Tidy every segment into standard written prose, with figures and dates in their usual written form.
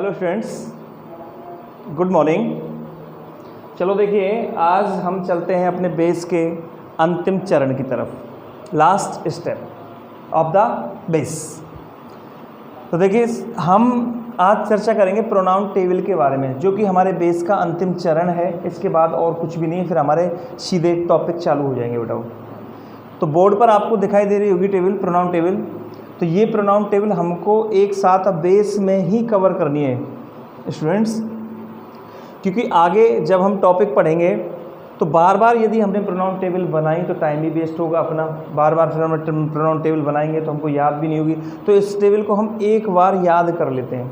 Hello students, good morning. चलो देखिए, आज हम चलते हैं अपने बेस के अंतिम चरण की तरफ, last step of the base. तो देखिए, हम आज चर्चा करेंगे प्रोनाउन टेबल के बारे में, जो कि हमारे बेस का अंतिम चरण है। इसके बाद और कुछ भी नहीं, फिर हमारे सीधे टॉपिक चालू हो जाएंगे बेटा। तो बोर्ड पर आपको दिखाई दे रही होगी टेबल, प्रोनाउन टेबल। तो ये प्रोनाउन टेबल हमको एक साथ बेस में ही कवर करनी है स्टूडेंट्स, क्योंकि आगे जब हम टॉपिक पढ़ेंगे तो बार बार यदि हमने प्रोनाउन टेबल बनाई तो टाइम भी वेस्ट होगा अपना। बार बार फिर हम प्रोनाउन टेबल बनाएंगे तो हमको याद भी नहीं होगी। तो इस टेबल को हम एक बार याद कर लेते हैं,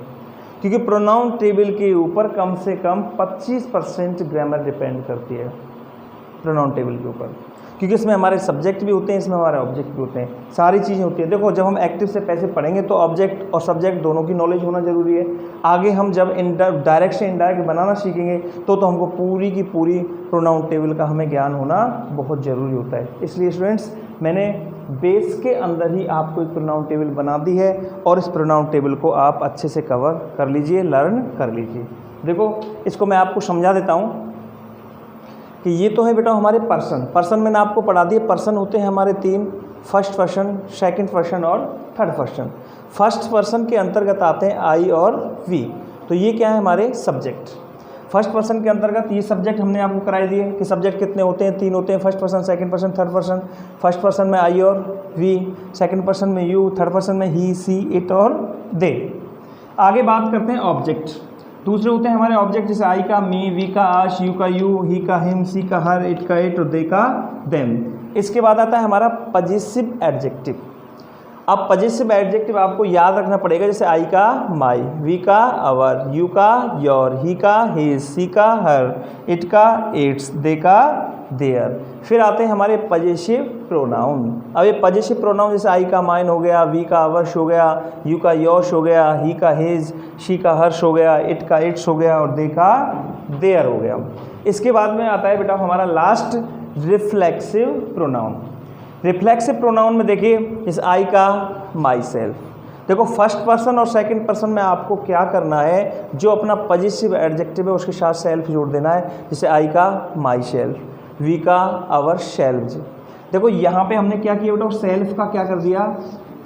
क्योंकि प्रोनाउन टेबल के ऊपर कम से कम 25% ग्रामर डिपेंड करती है प्रोनाउन टेबल के ऊपर, क्योंकि इसमें हमारे सब्जेक्ट भी होते हैं, इसमें हमारे ऑब्जेक्ट भी होते हैं, सारी चीज़ें होती हैं। देखो, जब हम एक्टिव से पैसिव पढ़ेंगे तो ऑब्जेक्ट और सब्जेक्ट दोनों की नॉलेज होना ज़रूरी है। आगे हम जब डायरेक्ट से इनडायरेक्ट बनाना सीखेंगे तो हमको पूरी की पूरी प्रोनाउन टेबल का हमें ज्ञान होना बहुत ज़रूरी होता है। इसलिए स्टूडेंट्स, मैंने बेस के अंदर ही आपको एक प्रोनाउन टेबल बना दी है, और इस प्रोनाउन टेबल को आप अच्छे से कवर कर लीजिए, लर्न कर लीजिए। देखो, इसको मैं आपको समझा देता हूँ कि ये तो है बेटा हमारे पर्सन मैंने आपको पढ़ा दिए। पर्सन होते हैं हमारे तीन, फर्स्ट पर्सन, सेकंड पर्सन और थर्ड पर्सन। फर्स्ट पर्सन के अंतर्गत आते हैं आई और वी। तो ये क्या है, हमारे सब्जेक्ट। फर्स्ट पर्सन के अंतर्गत ये सब्जेक्ट हमने आपको कराई दिए कि सब्जेक्ट कितने होते हैं, तीन होते हैं, first person, second person, third person. First person में आई और वी, सेकंड पर्सन में यू, थर्ड पर्सन में ही, सी, इट और दे। आगे बात करते हैं ऑब्जेक्ट। दूसरे होते हैं हमारे ऑब्जेक्ट, जैसे आई का मी, वी का आश, यू का यू, ही का हिम, सी का हर, इट का इट और दे का देम। इसके बाद आता है हमारा पजेसिव एडजेक्टिव। अब पजेसिव एडजेक्टिव आपको याद रखना पड़ेगा, जैसे आई का माई, वी का अवर, यू का योर, ही का हिज, सी का हर, इट का इट्स, दे का देयर। फिर आते हैं हमारे पजेसिव प्रोनाउन। अब ये पजेसिव प्रोनाउन जैसे आई का माइन हो गया, वी का अवर्स हो गया, यू का योर्स हो गया, ही का हिज, शी का हर्ष हो गया, इट का इट्स हो गया और दे का देयर हो गया। इसके बाद में आता है बेटा हमारा last reflexive pronoun. Reflexive pronoun में देखिए, इस आई का माई सेल्फ। देखो, फर्स्ट पर्सन और सेकंड पर्सन में आपको क्या करना है, जो अपना पजेसिव एडजेक्टिव है उसके साथ सेल्फ जोड़ देना है। जैसे आई का माई सेल्फ, वी का आवर सेल्व्स। देखो, यहाँ पे हमने क्या किया बेटा, सेल्फ का क्या कर दिया,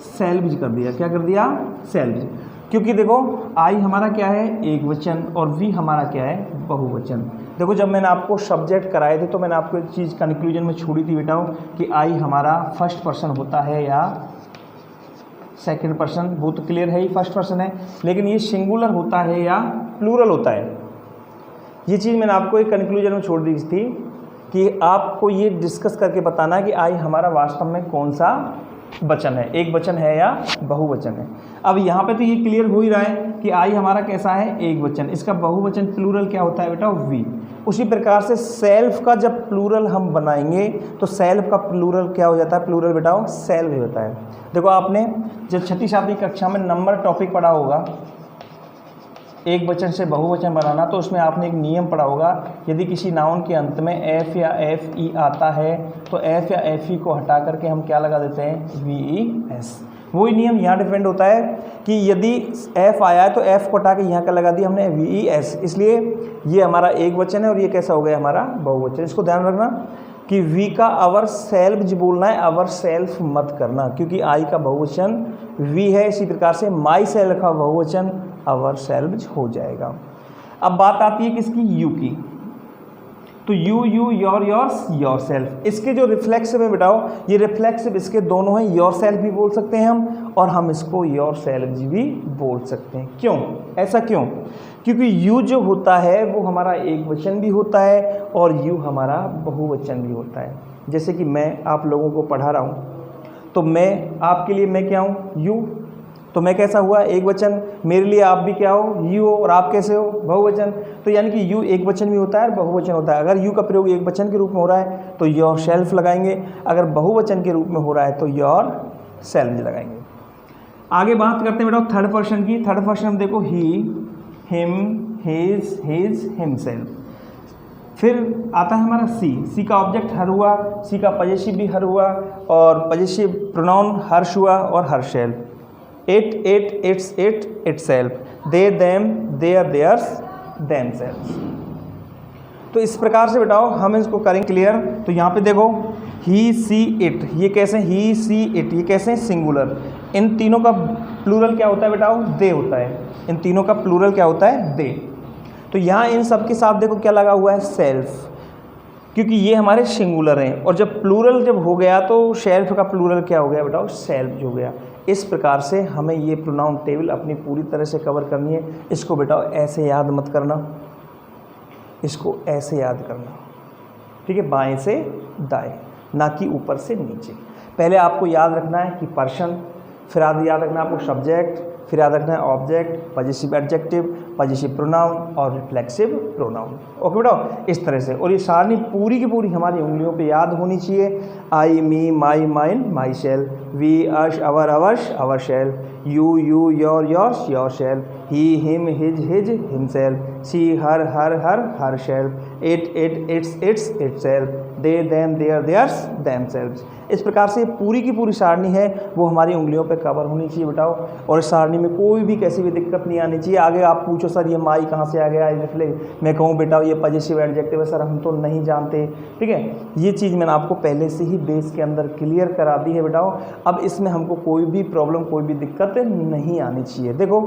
सेल्व्स कर दिया। क्या कर दिया, सेल्व्स। क्योंकि देखो, आई हमारा क्या है, एक वचन, और वी हमारा क्या है, बहुवचन। देखो, जब मैंने आपको सब्जेक्ट कराए थे तो मैंने आपको एक चीज़ कंक्लूजन में छोड़ी थी बेटा, कि आई हमारा फर्स्ट पर्सन होता है या सेकंड पर्सन। वो तो क्लियर है ही, फर्स्ट पर्सन है, लेकिन ये सिंगुलर होता है या प्लूरल होता है। ये चीज़ मैंने आपको एक कंक्लूजन में छोड़ दी थी कि आपको ये डिस्कस करके बताना है कि आई हमारा वास्तव में कौन सा वचन है, एक वचन है या बहुवचन है। अब यहाँ पे तो ये क्लियर हो ही रहा है कि आई हमारा कैसा है, एक वचन। इसका बहुवचन प्लूरल क्या होता है बेटा, वी। उसी प्रकार से सेल्फ का जब प्लूरल हम बनाएंगे तो सेल्फ का प्लूरल क्या हो जाता है, प्लूरल बेटा सेल्फ होता है। देखो, आपने जब 6ठी 7वीं कक्षा में नंबर टॉपिक पढ़ा होगा, एक वचन से बहुवचन बनाना, तो उसमें आपने एक नियम पढ़ा होगा, यदि किसी नाउन के अंत में एफ या एफ ई आता है तो एफ या एफ ई को हटा करके हम क्या लगा देते हैं, वी ई एस। वही नियम यहाँ डिपेंड होता है कि यदि एफ आया है तो एफ को हटा के यहाँ का लगा दिया हमने वी ई एस। इसलिए ये हमारा एक वचन है और ये कैसा हो गया, हमारा बहुवचन। इसको ध्यान रखना कि वी का अवर सेल्फ बोलना है, अवर सेल्फ मत करना, क्योंकि आई का बहुवचन वी है। इसी प्रकार से माई सेल्फ का बहुवचन अवर सेल्फ हो जाएगा। अब बात आती है किसकी, यू की। तो you, your, yours, your self. इसके जो रिफ्लेक्सिव है बेटाओ, ये रिफ्लेक्सिव इसके दोनों हैं। योर सेल्फ भी बोल सकते हैं हम, और हम इसको योर सेल्फ भी बोल सकते हैं। क्यों, ऐसा क्यों? क्योंकि यू जो होता है वो हमारा एक वचन भी होता है और यू हमारा बहुवचन भी होता है। जैसे कि मैं आप लोगों को पढ़ा रहा हूँ तो मैं आपके लिए मैं क्या हूँ, यू। तो मैं कैसा हुआ, एक वचन। मेरे लिए आप भी क्या हो, यू हो, और आप कैसे हो, बहुवचन। तो यानी कि यू एक वचन भी होता है और बहुवचन होता है। अगर यू का प्रयोग एक वचन के रूप में हो रहा है तो योर सेल्फ लगाएंगे, अगर बहुवचन के रूप में हो रहा है तो योर सेल्फ लगाएंगे। आगे बात करते हैं बेटा थर्ड पर्सन की। थर्ड पर्सन में देखो, ही, हिम, हिज, हिमसेल्फ। फिर आता है हमारा सी। सी का ऑब्जेक्ट हर हुआ, सी का पजेसिव भी हर हुआ, और पजेसिव प्रोनाउन हर्ष हुआ और her self. It's itself, they them their theirs themselves। तो इस प्रकार से बेटाओ हम इसको करेंगे क्लियर। तो यहाँ पे देखो ही सी इट, ये कैसे ही सी इट, ये कैसे सिंगुलर। इन तीनों का प्लूरल क्या होता है बेटाओ? दे होता है। इन तीनों का प्लूरल क्या होता है? दे। तो यहाँ इन सब के साथ देखो क्या लगा हुआ है? सेल्फ, क्योंकि ये हमारे सिंगुलर हैं। और जब प्लूरल जब हो गया तो शेल्फ का प्लूरल क्या हो गया बेटाओ? सेल्फ हो गया। इस प्रकार से हमें ये प्रोनाउन टेबल अपनी पूरी तरह से कवर करनी है। इसको बेटाओ ऐसे याद मत करना, इसको ऐसे याद करना, ठीक है? बाएं से दाएं, ना कि ऊपर से नीचे। पहले आपको याद रखना है कि पर्सन, फिर याद रखना है आपको सब्जेक्ट, फिर याद रखना है object, possessive adjective, possessive pronoun और रिफ्लेक्सिव प्रोनाउन। ओके बेटा, इस तरह से। और ये सारणी पूरी की पूरी हमारी उंगलियों पे याद होनी चाहिए। I, me, my, mine, myself, we, us, our, ours, ourselves, you, your, yours, yourself, he, him, his, himself, she, herself, its, itself, they, them, theirs, themselves. इस प्रकार से पूरी की पूरी सारणी है वो हमारी उंगलियों पे कवर होनी चाहिए बेटाओ। और इस सारणी में कोई भी कैसी भी दिक्कत नहीं आनी चाहिए। आगे आप पूछो सर ये माई कहाँ से आ गया, मैं कहूँ बेटा ये पजेसिव एडजेक्टिव है सर, हम तो नहीं जानते, ठीक है? ये चीज़ मैंने आपको पहले से ही बेस के अंदर क्लियर करा दी है बेटाओ। अब इसमें हमको कोई भी प्रॉब्लम, कोई भी दिक्कत नहीं आनी चाहिए। देखो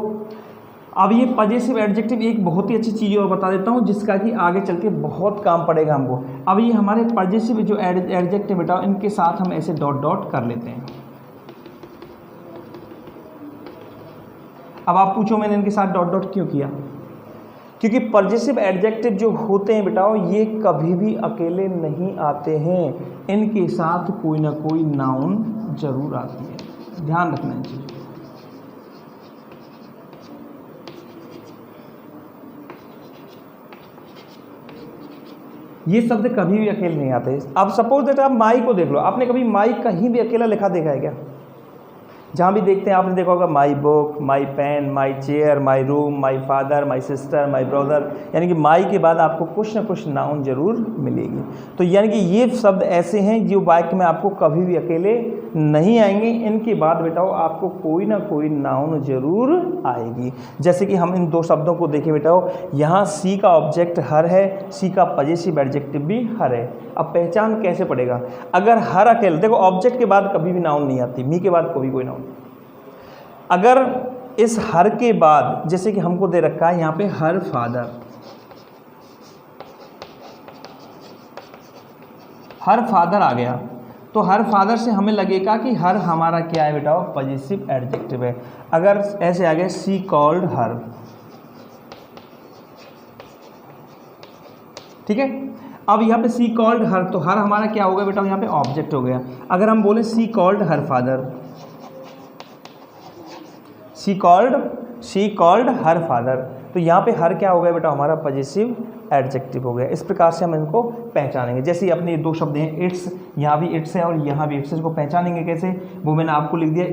अब ये पजेसिव एडजेक्टिव एक बहुत ही अच्छी चीज़ और बता देता हूँ जिसका कि आगे चल के बहुत काम पड़ेगा हमको। अब ये हमारे पजेसिव जो एडजेक्टिव बेटा, इनके साथ हम ऐसे डॉट डॉट कर लेते हैं। अब आप पूछो मैंने इनके साथ डॉट डॉट क्यों किया? क्योंकि पजेसिव एडजेक्टिव जो होते हैं बेटाओ ये कभी भी अकेले नहीं आते हैं, इनके साथ कोई ना कोई नाउन जरूर आती है। ध्यान रखना चाहिए। ये शब्द कभी भी अकेले नहीं आते। अब सपोज दैट आप माई को देख लो, आपने कभी माई कहीं भी अकेला लिखा देखा है क्या? जहाँ भी देखते हैं आपने देखा होगा my book, my pen, my chair, my room, my father, my sister, my brother, यानी कि माई के बाद आपको कुछ ना कुछ नाउन जरूर मिलेगी। तो यानी कि ये शब्द ऐसे हैं जो वाक्य में आपको कभी भी अकेले नहीं आएंगे, इनके बाद बेटाओ आपको कोई ना कोई नाउन जरूर आएगी। जैसे कि हम इन दो शब्दों को देखें बेटाओ, यहाँ सी का ऑब्जेक्ट हर है, सी का पजेसिव एडजेक्टिव भी हर है। अब पहचान कैसे पड़ेगा? अगर हर अकेले, देखो ऑब्जेक्ट के बाद कभी भी नाउन नहीं आती, मी के बाद कभी कोई नाउन। अगर इस हर के बाद जैसे कि हमको दे रखा है यहाँ पे हर फादर, हर फादर आ गया, तो हर फादर से हमें लगेगा कि हर हमारा क्या है बेटा? पजेसिव एडजेक्टिव है। अगर ऐसे आ गया सी कॉल्ड हर, ठीक है? अब यहाँ पे सी कॉल्ड हर, तो हर हमारा क्या होगा बेटा? यहाँ पे ऑब्जेक्ट हो गया। अगर हम बोले she called her father, she called her father, तो यहाँ पे हर क्या हो गया बेटा? हमारा पजेसिव एडजेक्टिव हो गया। इस प्रकार से हम इनको पहचानेंगे। जैसे अपने दो शब्द हैं इट्स, यहाँ भी इट्स है और यहाँ भी इट्स है, इसको पहचानेंगे कैसे? वो मैंने आपको लिख दिया।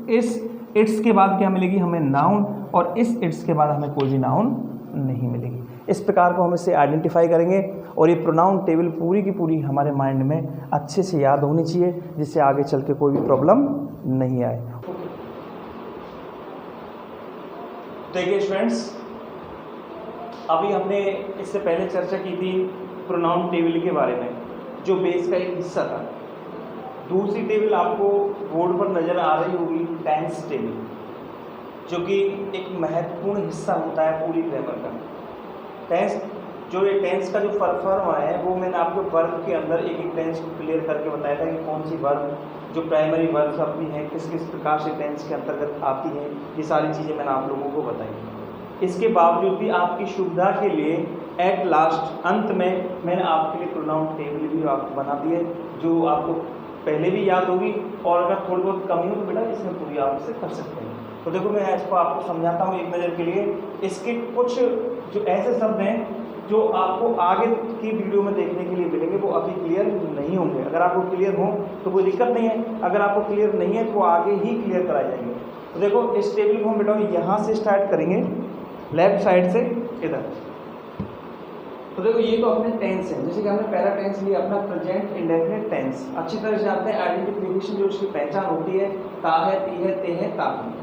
इस इट्स के बाद क्या मिलेगी हमें? नाउन, और इस इट्स के बाद हमें कोई भी नाउन नहीं मिलेगी। इस प्रकार को हम इससे आइडेंटिफाई करेंगे और ये प्रोनाउन टेबल पूरी की पूरी हमारे माइंड में अच्छे से याद होनी चाहिए, जिससे आगे चल के कोई भी प्रॉब्लम नहीं आए। देखिए स्टूडेंट्स, अभी हमने इससे पहले चर्चा की थी प्रोनाउन टेबल के बारे में, जो बेस का एक हिस्सा था। दूसरी टेबल आपको बोर्ड पर नज़र आ रही होगी, टेंस टेबल, जो कि एक महत्वपूर्ण हिस्सा होता है पूरी ग्रामर का। टेंस, जो ये टेंस का जो फॉर्म है वो मैंने आपको वर्ब के अंदर एक एक टेंस को क्लियर करके बताया था कि कौन सी वर्ब जो प्राइमरी वर्ब अपनी है किस किस प्रकार से टेंस के अंतर्गत आती है। ये सारी चीज़ें मैंने आप लोगों को बताई। इसके बावजूद भी आपकी सुविधा के लिए एट लास्ट अंत में मैंने आपके लिए प्रोनाउन टेबल भी आपको बना दी है, जो आपको पहले भी याद होगी, और अगर थोड़ी बहुत कमी हो तो बेटा इसमें पूरी आप इसे कर सकते हैं। तो देखो मैं इसको आपको समझाता हूँ एक नज़र के लिए। इसके कुछ जो ऐसे शब्द हैं जो आपको आगे की वीडियो में देखने के लिए मिलेंगे, वो अभी क्लियर नहीं होंगे। अगर आपको क्लियर हो तो कोई दिक्कत नहीं है, अगर आपको क्लियर नहीं है तो आगे ही क्लियर कराए जाएंगे। तो देखो इस टेबल को हम बेटा यहाँ से स्टार्ट करेंगे, लेफ्ट साइड से इधर। तो देखो ये तो अपने टेंस है, जैसे कि हमने पहला टेंस लिया अपना प्रेजेंट इंडेफिनिट टेंस। अच्छी तरह से जानते हैं आइडेंटिफिकेशन जो उसकी पहचान होती है, ता है, ती है, ते है, ता है।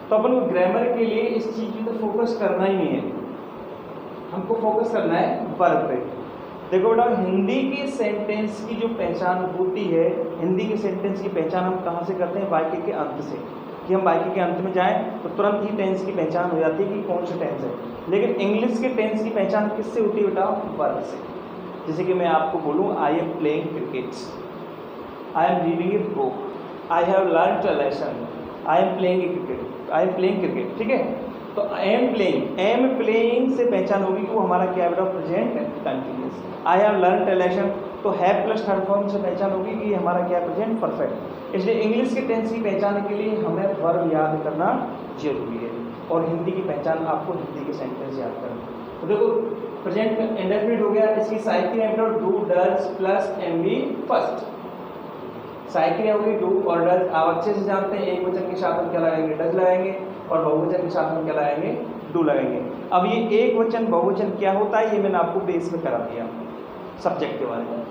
तो अपन को ग्रामर के लिए इस चीज़ पे तो फोकस करना ही नहीं है, हमको फोकस करना है वर्ब पे। देखो बेटा, हिंदी के सेंटेंस की जो पहचान होती है, हिंदी के सेंटेंस की पहचान हम कहाँ से करते हैं? वाक्य के अंत से, कि हम वाक्य के अंत में जाएं तो तुरंत ही टेंस की पहचान हो जाती है कि कौन सा टेंस है। लेकिन इंग्लिश के टेंस की पहचान किससे होती है बेटा? वर्ब से। जैसे कि मैं आपको बोलूँ, I am playing cricket, I am reading a book, I have learned a lesson, I am playing cricket, I am playing cricket. ठीक है, तो आई एम प्लेइंग से पहचान होगी कि वो हमारा क्या बेटा? Present continuous. I have learned a lesson, तो हैव प्लस थर्ड फॉर्म से पहचान होगी कि हमारा क्या? Present perfect. इसलिए इंग्लिश के टेंस की पहचान के लिए हमें वर्ब याद करना जरूरी है, और हिंदी की पहचान आपको हिंदी के सेंटेंस याद करना। तो देखो, प्रेजेंट इंडेफिनिट हो गया, इसकी cycle do does plus M B first. Cycle होगी डू और डज, आप अच्छे से जानते हैं। एक वचन के साथ हम क्या लगाएंगे? डज लगाएंगे, और बहुवचन के साथ हम क्या लगाएंगे? डू लगाएंगे। अब ये एक वचन बहुवचन क्या होता है, ये मैंने आपको बेस में करा दिया सब्जेक्ट के बारे में।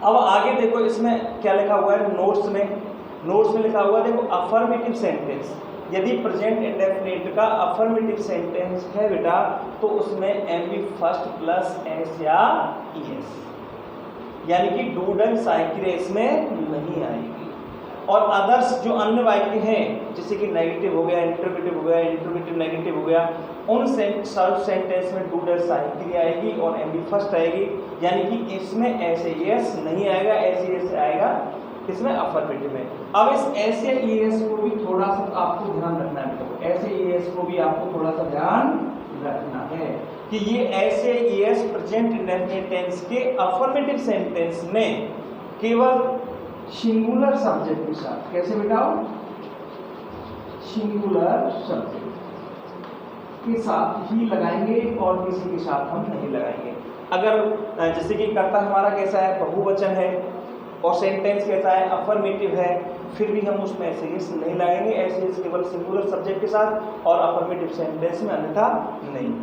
अब आगे देखो, इसमें क्या लिखा हुआ है नोट्स में लिखा हुआ है, देखो अफर्मेटिव सेंटेंस। यदि प्रेजेंट इंडेफिनिट का अफर्मेटिव सेंटेंस है बेटा, तो उसमें M B first plus S या ईएस, यानी कि डू डन साइकिल इसमें नहीं आएगी। और अदर्स जो अन्य वाक्य हैं, जैसे कि नेगेटिव हो गया, इंटरोगेटिव हो गया, इंटरोगेटिव नेगेटिव हो गया, उन सब सेंटेंस में डू डज साइकिल आएगी और एम बी फर्स्ट आएगी, यानी कि इसमें ऐसे यस नहीं आएगा, ऐसे यस आएगा इसमें अफर्मेटिव में। अब इस ऐसे ईएस को भी थोड़ा सा आपको ध्यान रखना है, तो ऐसे ईएस को भी आपको थोड़ा सा ध्यान रखना है कि ये ऐसे ईएस प्रेजेंट इंडेफिनिट टेंस के अफर्मेटिव सेंटेंस में केवल सिंगुलर सब्जेक्ट के साथ, कैसे बिठाओ? सिंगुलर सब्जेक्ट के साथ ही लगाएंगे और किसी के साथ हम नहीं लगाएंगे। अगर जैसे कि कर्ता हमारा कैसा है? बहुवचन है, और सेंटेंस कैसा है? अफर्मेटिव है, फिर भी हम उसमें ऐसे यस नहीं लगाएंगे, ऐसे यस केवल सिंगुलर सब्जेक्ट के साथ, और अफर्मेटिव सेंटेंस में अन्यथा नहीं।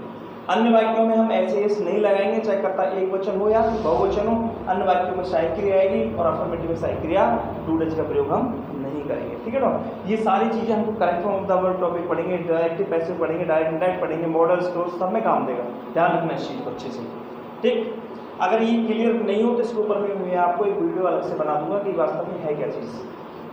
अन्य वाक्यों में हम ऐसे यस नहीं लगाएंगे, चाहे कर्ता एक वचन हो या बहुवचन हो। अन्य वाक्यों में साइक्रिया आएगी और अफर्मेटिव में साइक्रिया डू डज का प्रयोग हम नहीं करेंगे। ठीक है ना? ये सारी चीजें हमको correct form of the word topic पढ़ेंगे, डायरेक्टिव पैसिव पढ़ेंगे, डायरेक्ट इनडायरेक्ट पढ़ेंगे, मॉडल्स क्लोज, सब में काम देगा। ध्यान रखना इस चीज को अच्छे से। ठीक, अगर ये क्लियर नहीं हो तो इसके ऊपर मैं आपको एक वीडियो अलग से बना दूंगा कि वास्तव में है क्या चीज़।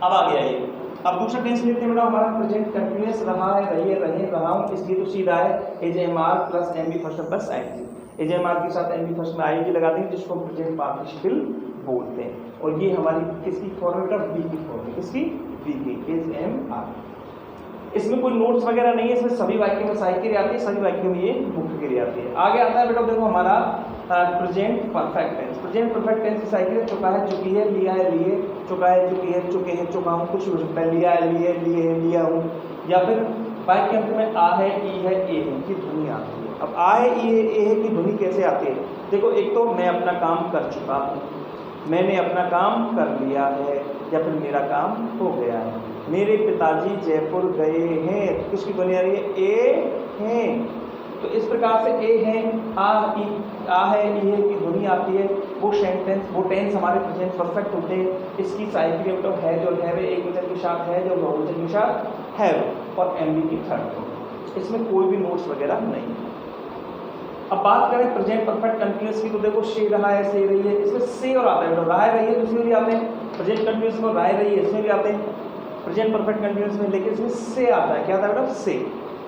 अब आ गया ये। अब दूसरा टेंस लेते हैं बेटा, हमारा प्रेजेंट कंटिन्यूअस रहा है, रहा हूँ, इसलिए तो सीधा है is am are plus M B first plus ING. Is am are के साथ एम बी फर्स्ट में आईएनजी लगा देंगे, जिसको प्रेजेंट पार्टिसिपल बोलते हैं। और ये हमारी किसकी फॉर्म है बेटा? वी की फॉर्म है। किसकी? वी की, एज एम आर। इसमें कोई नोट्स वगैरह नहीं है, इसमें सभी वाक्यों में साइकिल आती है, सभी वाक्यों में ये मुख्य क्रिया आती है। आगे आता है बेटा, देखो हमारा present perfect tense. Present perfect tense की साइकिल है चुका है, चुकी है, लिया है, लिए, चुका है, चुकी है, चुके हैं, चुका हूँ, कुछ भी हो सकता है, लिया है, लिए, लिया हूँ, या फिर वाक्य के अंत में आ है, ई है, ए है की ध्वनि आती है। अब आ है, ई है, ए है की ध्वनि कैसे आती है? देखो, एक तो मैं अपना काम कर चुका हूँ, मैंने अपना काम कर लिया है, या फिर मेरा काम हो गया है। मेरे पिताजी जयपुर गए हैं, किसकी ध्वनि आ रही है? ए हैं। तो इस प्रकार से ए है, आ है, ई है की ध्वनि आती है। वो टेंस हमारे प्रेजेंट परफेक्ट होते हैं। इसकी साइकिल तो है जो है, एक वचन के साथ है, जो बहुवचन के साथ है, और एम बी की थर्ड। इसमें कोई भी नोट्स वगैरह नहीं। अब बात करें प्रेजेंट परफेक्ट कंटिन्यूअस की, तो देखो से रहा है, से रही है, इसमें से और आता है, रहा रही है तो इसमें भी आते हैं। प्रेजेंट कंटिन्यूअस में रहा रही है, इसमें भी आते हैं प्रेजेंट परफेक्ट कंटिन्यूअस में, लेकिन इसमें से आता है। क्या आता है बेटा? से,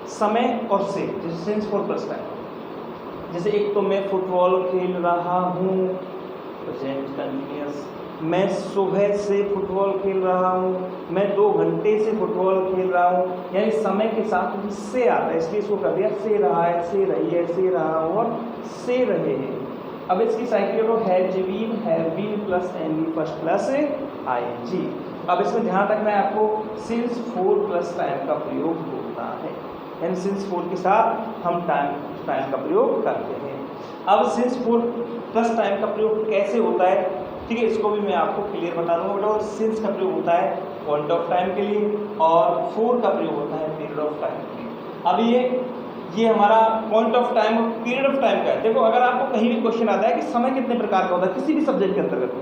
समय और से, जैसे सिंस फॉर प्लस टाइम। जैसे एक तो मैं फुटबॉल खेल रहा हूँ, प्रेजेंट कंटिन्यूअस। मैं सुबह से फुटबॉल खेल रहा हूँ, मैं 2 घंटे से फुटबॉल खेल रहा हूँ, यानी समय के साथ से आता है, इसलिए इसको कर दिया से रहा है, से रही है, से रहा हूँ और से रहे हैं। अब इसकी cycle have been plus N B first plus ING. अब इसमें ध्यान रखना है आपको, सिंस फोर प्लस टाइम का प्रयोग होता है, यानी सिंस फोर के साथ हम टाइम का प्रयोग करते हैं। अब सिंस फोर प्लस टाइम का प्रयोग कैसे होता है, ठीक है, इसको भी मैं आपको क्लियर बता दूंगा बेटा। और सिंस का प्रयोग होता है पॉइंट ऑफ टाइम के लिए, और फोर का प्रयोग होता है पीरियड ऑफ टाइम के लिए। अब ये हमारा पॉइंट ऑफ टाइम और पीरियड ऑफ टाइम का है। देखो, अगर आपको कहीं भी क्वेश्चन आता है कि समय कितने प्रकार का होता है किसी भी सब्जेक्ट के अंतर्गत,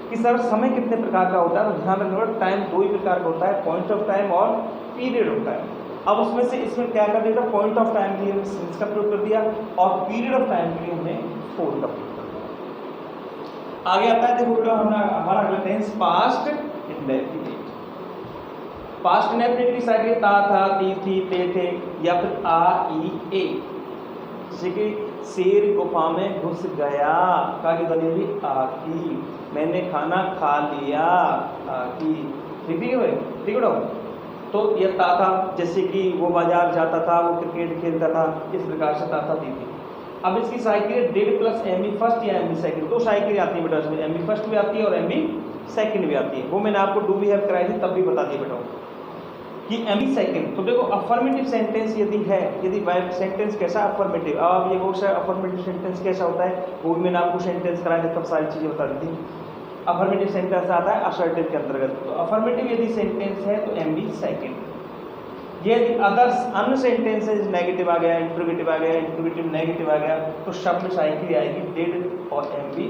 कि सर समय कितने प्रकार का होता है, तो ध्यान रखना, टाइम 2 ही प्रकार का होता है, पॉइंट ऑफ टाइम और पीरियड होता है। अब उसमें से इसमें क्या कर दिया था, पॉइंट ऑफ टाइम के लिए हमने सिंस का प्रयोग कर दिया और पीरियड ऑफ टाइम के लिए हमने फोर का प्रयोग कर दिया। आगे आता है देखो बेटा हमारा अगला tense past indefinite. Past indefinite की साइकिल ता था, ती थी, ते थे या फिर आ ई ए। जैसे कि शेर गुफा में घुस गया, का की बनी हुई आ की। मैंने खाना खा लिया, आ की। ठीक है तो ये ता था, जैसे कि वो बाजार जाता था, वो क्रिकेट खेलता था, इस प्रकार से ता था दी थी। अब इसकी cycle did plus M B first या एम बी सेकेंड, दो साइकिल आती है बेटा इसमें, एम बी फर्स्ट भी आती है और एम बी सेकेंड भी आती है। वो मैंने आपको डू बी हैव कराई थी तब भी बता दिया बेटा कि एम बी सेकेंड। तो देखो अफर्मेटिव सेंटेंस यदि है, यदि वर्ब सेंटेंस कैसा अफर्मेटिव, अब ये बहुत सारा अफर्मेटिव सेंटेंस कैसा होता है वो भी मैंने आपको सेंटेंस कराया था तब सारी चीज़ें बता दी थी। अफर्मेटिव सेंटेंस आता है असर्टिव के अंतर्गत। तो अफर्मेटिव यदि सेंटेंस है तो एम बी सेकेंड। यदि अदर्स अन्य सेंटेंसेज नेगेटिव आ गया, इंट्रोगेटिव आ गया, इंट्रोगेटिव नेगेटिव आ गया तो शब्द में साइकिल आएगी डिड और एम बी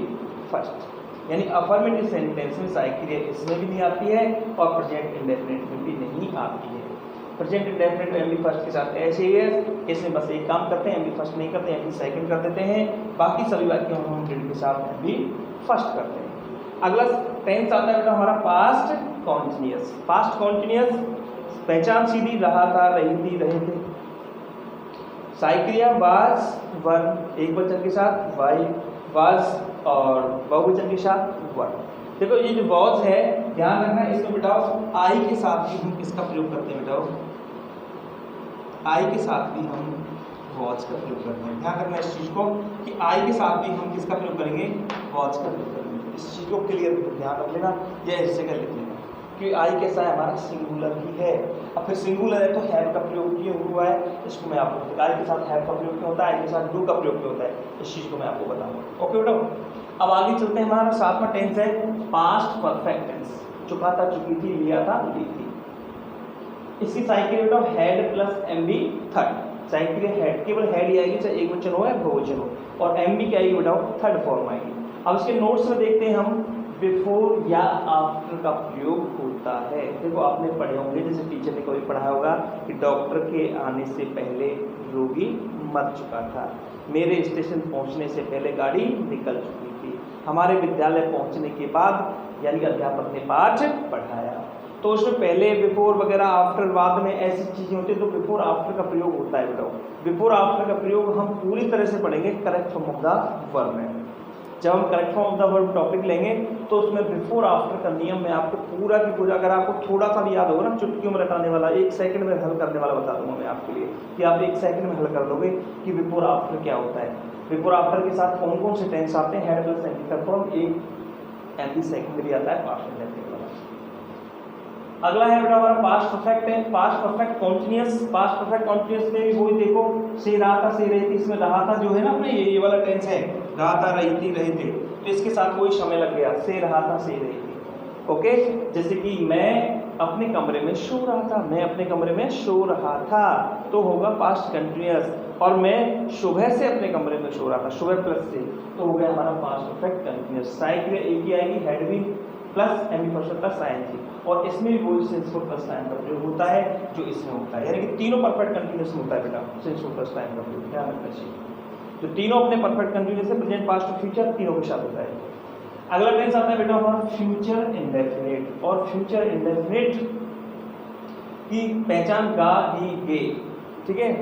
फर्स्ट। यानी अफर्मेटिव सेंटेंस में साइकिल इसमें भी नहीं आती है और प्रेजेंट इंडेफिनिट में भी नहीं आती है। Present indefinite M B first के साथ ऐसे ही है, इसमें बस एक काम करते हैं, एम बी फर्स्ट नहीं करते, एम बी सेकेंड कर देते हैं, बाकी सभी वाक्यों में हम डिड के साथ एम बी फर्स्ट करते हैं। अगला टेंस आता है बेटा हमारा पास्ट कॉन्टिन्यूअस। पास्ट कॉन्टिन्यूअस पहचान सीधी, रहा था, रही थी, रहे थे। साइक्रिया वाज वन एक वचन के साथ, वाई वाज और बहुवचन के साथ वन। देखो ये जो वॉज है ध्यान रखना, इसमें बिठाओ आई के साथ भी हम किसका प्रयोग करते हैं, बिठाओ आई के साथ भी हम वॉज का प्रयोग करते हैं। ध्यान रखना इस चीज को कि आई के साथ भी हम किसका प्रयोग करेंगे, वॉज का प्रयोग करेंगे। इस चीज को क्लियर ध्यान रख लेना या इस जगह लिख लेना कि आई कैसा है हमारा सिंगुलर ही है। अब फिर सिंगुलर है तो हैव का प्रयोग क्यों हुआ है, इसको मैं आपको, आई के साथ हैव का प्रयोग क्यों होता है, आई के साथ डू का प्रयोग क्यों होता है, इस चीज को मैं आपको बताऊंगा। ओके बेटा अब आगे चलते हैं। हमारा सातवां टेंस है पास्ट परफेक्ट टेंस। चुका था, चुकी थी, लिया था, ली थी। इसकी साइकिल बेटा had plus M B third. Cycle had, केवल हेड ही आएगी चाहे एक वचन हो या बहुवचन हो, और एम बी क्या आएगी बेटा थर्ड फॉर्म आएगी। अब इसके नोट्स में देखते हैं हम बिफोर या आफ्टर का प्रयोग होता है। देखो आपने पढ़े होंगे, जैसे टीचर ने कभी पढ़ाया होगा कि डॉक्टर के आने से पहले रोगी मर चुका था, मेरे स्टेशन पहुंचने से पहले गाड़ी निकल चुकी थी, हमारे विद्यालय पहुंचने के बाद यानी अध्यापक ने पाठ पढ़ाया। तो उसमें पहले बिफोर वगैरह आफ्टर बाद में ऐसी चीज़ें होती है, तो बिफोर आफ्टर का प्रयोग होता है बेटा। बिफोर आफ्टर का प्रयोग हम पूरी तरह से पढ़ेंगे correct form of the verb में। जब हम correct form of the verb topic लेंगे तो उसमें बिफोर आफ्टर का नियम मैं आपको पूरा की पूरा, अगर आपको थोड़ा सा भी याद होगा ना, चुटकियों में रटाने वाला, एक सेकंड में हल करने वाला बता दूंगा मैं आपके लिए कि आप एक सेकंड में हल कर दोगे कि बिफोर आफ्टर क्या होता है। बिफोर आफ्टर के साथ कौन कौन से टेंस आते हैं, हेड प्लस एम का फॉर्म, एक एम बी सेकंड भी आता है पास्ट इंडेफिनिट वाला। अगला है बेटा हमारा पास्ट परफेक्ट है, past perfect continuous. Past perfect continuous में भी वही देखो, से रहा था, से रही थी, इसमें रहा था जो है ना अपने ये वाला टेंस है, रहा था, रही थी, रहे थे, तो इसके साथ वही समय लग गया, से रहा था, से रही थी। ओके, जैसे कि मैं अपने कमरे में सो रहा था, मैं अपने कमरे में सो रहा था, तो होगा पास्ट कंटिन्यूअस। और मैं सुबह से अपने कमरे में सो रहा था, सुबह प्लस से, तो हो गया हमारा पास्ट परफेक्ट कंटिन्यूअस। साइकिल एक ही आएगी, had been plus M B first plus ING, और इसमें भी वही सेंस फॉर प्लस टाइम का प्रयोग होता है जो इसमें होता है, यानी कि तीनों परफेक्ट कंटिन्यूअस में होता है बेटा सेंस फॉर प्लस टाइम का प्रयोग, ध्यान रखना चाहिए। तो तीनों अपने परफेक्ट कंटिन्यूअस है, प्रेजेंट पास्ट और फ्यूचर तीनों के साथ होता है। अगला टेंस आता है बेटा हमारा फ्यूचर इंडेफिनिट, और फ्यूचर इंडेफिनिट की पहचान गा, ही, गे, ठीक है,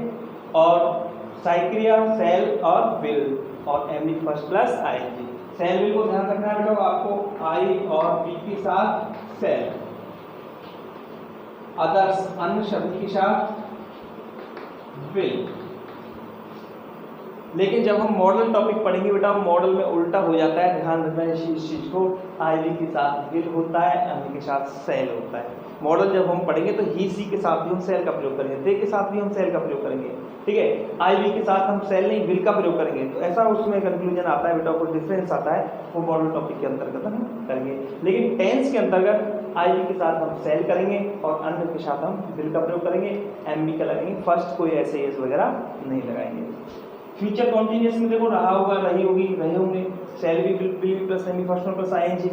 और साइक्रिया सेल और विल, और M B first plus ING. Shall will को ध्यान रखना है बेटा आपको, आई और बी के साथ सेल, अदर्स अन्य शब्द के साथ विल। लेकिन जब हम मॉडल टॉपिक पढ़ेंगे बेटा मॉडल में उल्टा हो जाता है, ध्यान रखना है इस चीज को, आई वी के साथ विल होता है, एम के साथ सेल होता है। मॉडल जब हम पढ़ेंगे तो ही सी के साथ भी हम सेल का प्रयोग करेंगे, दे के साथ भी हम सेल का प्रयोग करेंगे, ठीक है, आई वी के साथ हम सेल नहीं विल का प्रयोग करेंगे। तो ऐसा उसमें कंक्लूजन आता है बेटा, कोई डिफरेंस आता है, वो मॉडल टॉपिक के अंतर्गत हम करेंगे। लेकिन टेंस के अंतर्गत आई वी के साथ हम सेल करेंगे और अन्य के साथ हम विल का प्रयोग करेंगे, एम बी का लगेंगे, फर्स्ट कोई ऐसे एस वगैरह नहीं लगाएंगे। फ्यूचर कॉन्टिन्यूअस में देखो रहा होगा, रही होगी, रहे होंगे, shall be will be plus M B first form plus ING.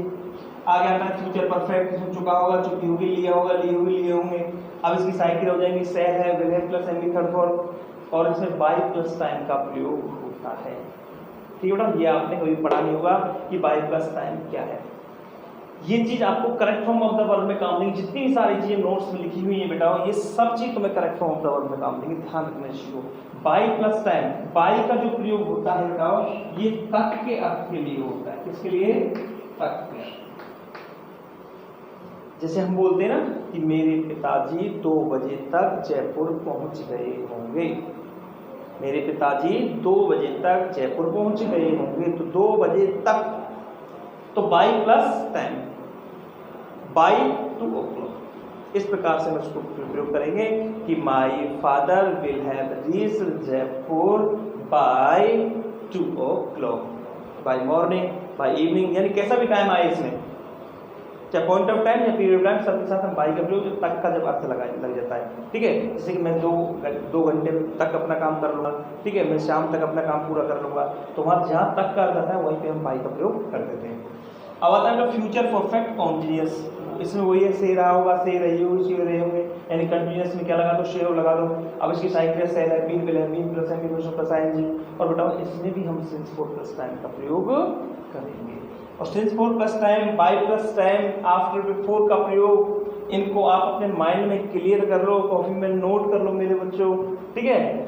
आगे आता है फ्यूचर परफेक्ट, इसमें चुका होगा, चुकी होगी, लिया होगा, ली होगी, लिए होंगे। अब इसकी साइकिल हो जाएंगी, सेल है, विल है plus M B third form, और इसमें बाई प्लस टाइम का प्रयोग होता है। ठीक है बेटा, ये आपने कभी पढ़ा नहीं होगा कि बाई प्लस टाइम क्या है। ये चीज आपको correct form of the verb में काम देंगी। जितनी भी सारी चीजें नोट्स में लिखी हुई है बेटा, ये सब चीज तुम्हें correct form of the verb में काम देंगे। ध्यान रखना इस चीज को। बाई प्लस टाइम, बाई का जो प्रयोग होता है बेटा, ये तक के अर्थ के लिए होता है। किसके लिए? तक के। जैसे हम बोलते हैं ना कि मेरे पिताजी 2 बजे तक जयपुर पहुंच गए होंगे। मेरे पिताजी 2 बजे तक जयपुर पहुंच गए होंगे, तो 2 बजे तक, तो by plus time, by 2 o'clock। इस प्रकार से हम इसको प्रयोग करेंगे कि my father will have reached Jaipur by 2 o'clock, by morning, by evening, यानी कैसा भी टाइम आए इसमें, चाहे पॉइंट ऑफ टाइम या पीरियड ऑफ टाइम, सबके साथ हम बाई का प्रयोग तक का जब अर्थ लग जाता है। ठीक है, जैसे कि मैं 2 घंटे तक अपना काम कर लूँगा, ठीक है, मैं शाम तक अपना काम पूरा कर लूँगा, तो वहाँ जहाँ तक का अर्थ आता है वहीं पे हम बाई का प्रयोग कर देते हैं। अब आता है फ्यूचर परफेक्ट कॉन्टिन्यूअस। इसमें वही है, से रहा होगा, से रही होगी, से रहे होंगे, यानी कंटिन्यूअस में क्या लगा दो? शेयर लगा दो। अब इसकी साइकिल सेल है, बीन विल है, been plus M B plus ING, और बताओ इसमें भी हम सिंस फोर प्लस टाइम का प्रयोग करेंगे। और since four plus time, by plus time, after before का प्रयोग, इनको आप अपने माइंड में क्लियर कर लो, कॉपी में नोट कर लो मेरे बच्चों। ठीक है,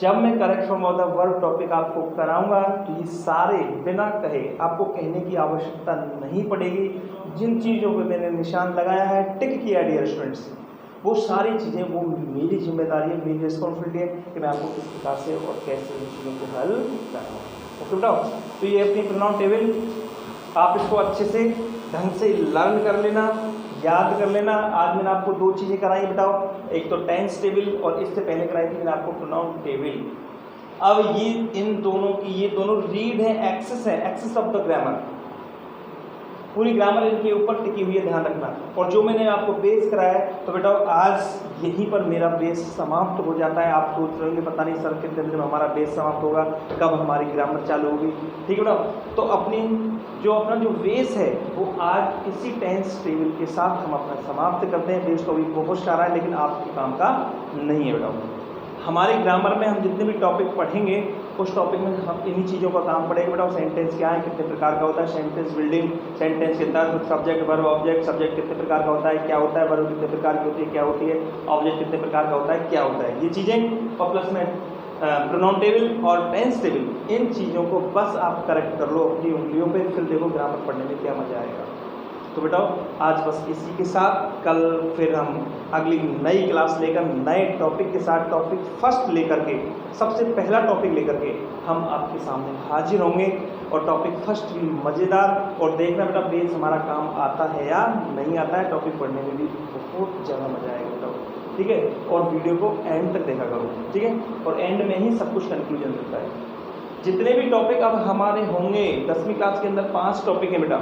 जब मैं correct form of the verb topic आपको कराऊंगा तो ये सारे बिना कहे, आपको कहने की आवश्यकता नहीं पड़ेगी। जिन चीज़ों पे मैंने निशान लगाया है, टिक किया डियर स्टूडेंट्स, वो सारी चीज़ें वो मेरी जिम्मेदारी है, मेरी रिस्पॉन्सिबिलिटी है कि मैं आपको किस प्रकार से और कैसे इन चीज़ों को हल कराऊँ। ओके बेटा, तो ये अपनी प्रोनाउन टेबल आप इसको अच्छे से ढंग से लर्न कर लेना, याद कर लेना। आज मैंने आपको 2 चीज़ें कराई बताओ, एक तो टेंस टेबल और इससे पहले कराई थी मैंने आपको प्रोनाउन टेबल। अब ये इन दोनों की, ये दोनों रीड है, एक्सेस है, एक्सेस ऑफ द ग्रामर, पूरी ग्रामर इनके ऊपर टिकी हुई है, ध्यान रखना। और जो मैंने आपको बेस कराया है, तो बेटा आज यहीं पर मेरा बेस समाप्त हो जाता है। आप सोच रहे होंगे पता नहीं सर कितने दिन में हमारा बेस समाप्त होगा, कब हमारी ग्रामर चालू होगी। ठीक है बेटा, तो अपना जो बेस है वो आज इसी टेंस टेबल के साथ हम अपना समाप्त करते हैं। बेस तो अभी बहुत सारा है लेकिन आपके काम का नहीं है बेटा। हमारे ग्रामर में हम जितने भी टॉपिक पढ़ेंगे उस टॉपिक में हम इन्हीं चीज़ों का काम पड़ेगा बेटा। सेंटेंस क्या है, कितने प्रकार का होता है, सेंटेंस बिल्डिंग, सेंटेंस कितना, सब्जेक्ट वर्ब ऑब्जेक्ट, सब्जेक्ट कितने प्रकार का होता है, क्या होता है, वर्ब कितने प्रकार की होती है, क्या होती है, ऑब्जेक्ट कितने प्रकार का होता है, क्या होता है, ये चीज़ें, और प्लस में प्रोनाउन टेबल और टेंस टेबल, इन चीज़ों को बस आप करेक्ट कर लो अपनी उंगलियों पे, फिर देखो ग्रामर पढ़ने में क्या मज़ा आएगा। तो बेटा आज बस इसी के साथ, कल फिर हम अगली नई क्लास लेकर नए टॉपिक के साथ, टॉपिक फर्स्ट लेकर के, सबसे पहला टॉपिक लेकर के हम आपके सामने हाजिर होंगे। और टॉपिक फर्स्ट भी मज़ेदार, और देखना बेटा बेस हमारा काम आता है या नहीं आता है। टॉपिक पढ़ने में भी बहुत ज़्यादा मज़ा आएगा बेटा, ठीक है। और वीडियो को एंड तक देखा करो, ठीक है। और एंड में ही सब कुछ कंक्लूजन मिलता है। जितने भी टॉपिक अब हमारे होंगे 10वीं क्लास के अंदर 5 टॉपिक हैं बेटा,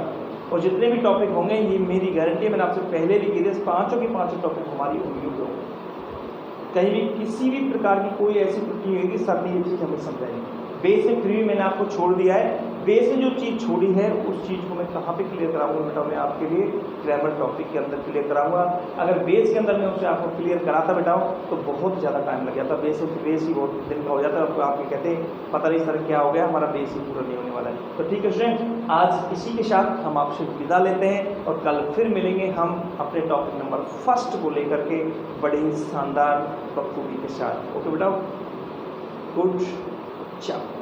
और जितने भी टॉपिक होंगे ये मेरी गारंटी है, मैंने आपसे पहले भी की थी, 5 के 5 टॉपिक हमारी उंगलियों पे होंगे। कहीं भी किसी भी प्रकार की कोई ऐसी त्रुटि नहीं होगी, सर ने ये चीज़ हमें समझाएगी। बेसिक फ्री मैंने आपको छोड़ दिया है, बेस में जो चीज़ छोड़ी है उस चीज़ को मैं कहाँ पे क्लियर कराऊंगा बेटा, मैं आपके लिए ग्रामर टॉपिक के अंदर क्लियर कराऊंगा। अगर बेस के अंदर मैं उसे आपको क्लियर कराता बेटा तो बहुत ज़्यादा टाइम लग जाता, बेस ही बहुत दिन का हो जाता है। आपके कहते हैं पता नहीं सर क्या हो गया, हमारा बेस ही पूरा नहीं होने वाला है। तो ठीक है स्टूडेंट, आज इसी के साथ हम आपसे विदा लेते हैं, और कल फिर मिलेंगे हम अपने टॉपिक नंबर 1 को लेकर के बड़े ही शानदार बखूबी के साथ। ओके बेटा, गुड जॉब।